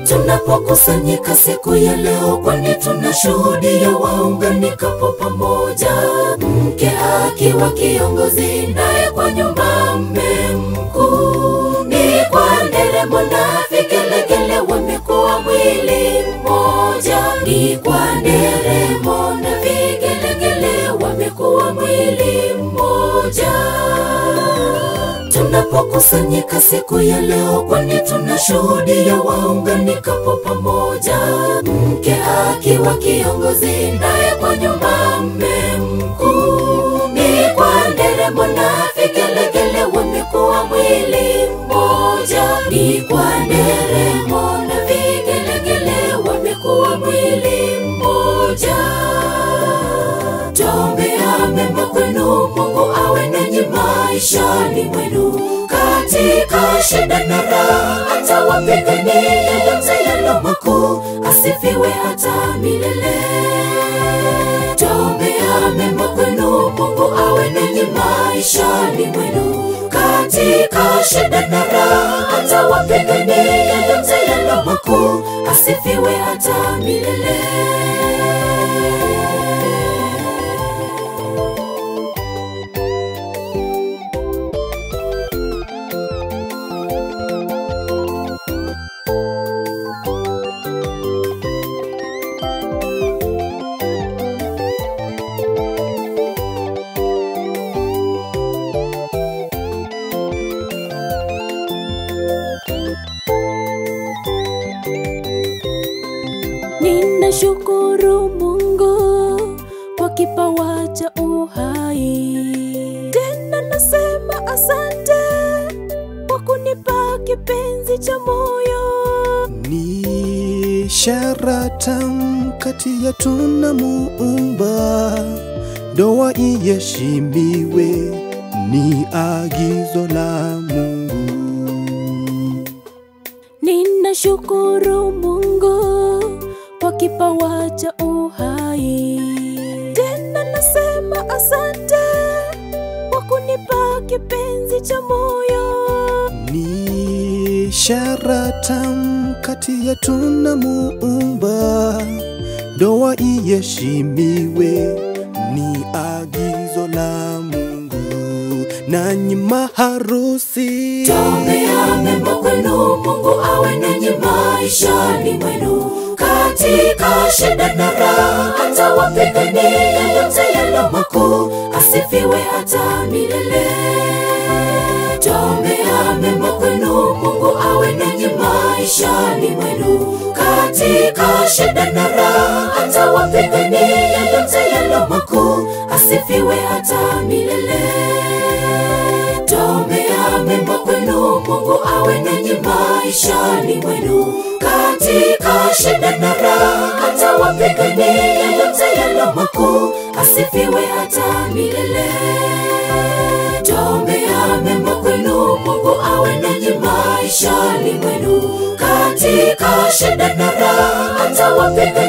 Tunapokusanyika siku ya leo, kwani tunashuhudia waunganikapo pamoja, mke akiwa kiongozi naye kwa nyumba mme mkuu. Ni kwa nderemo na vigelegele wamekuwa mwili mmoja. Ni kwa nderemo na vigelegele wamekuwa mwili mmoja. Tunapokusanyika siku ya leo, kwani tunashuhudia waunganikapo pamoja, mke akiwa kiongozi naye kwa nyumba mme mkuu. Ni kwa nderemo na vigelegele wamekuwa mwili mmoja. Ni kwa nderemo na vigelegele wamekuwa mwili mmoja. Tuombea mema kwenu, Mungu awe nanyi maishani mwenu, katika shida na raha atawapigania yote yaliyo makuu, asifiwe hata milele. Tuombea mema kwenu, Mungu awe nanyi maishani mwenu, katika shida na raha atawapigania yote yaliyo makuu, asifiwe hata milele. Ninashukuru Mungu kwa kipawa cha uhai. Tena nasema asante kwa kunipa kipenzi cha moyo. Ni ishara tamu kati yetu na Muumba, ndoa iheshimiwe, ni agizo la Mungu. Ninashukuru Mungu kwa kipawa cha uhai. Tena nasema asante kwa kunipa kipenzi cha moyo. Ni ishara tamu kati yetu na Muumba, ndoa iheshimiwe, ni agizo la Mungu. Nanyi maharusi, tuombea mema kwenu, Mungu awe nanyi maishani mwenu, katika shida na raha atawapigania yote yaliyo makuu, asifiwe hata milele. Tuombea mema kwenu, Mungu awe nanyi maishani mwenu, katika shida na raha atawapigania yote yaliyo makuu, asifiwe hata milele. Tuombea mema kwenu, Mungu awe nanyi maishani mwenu, katika shida na raha atawapigania yote yaliyo makuu, asifiwe hata milele. Tuombea mema kwenu, Mungu awe nanyi maishani mwenu, katika shida na raha atawapigania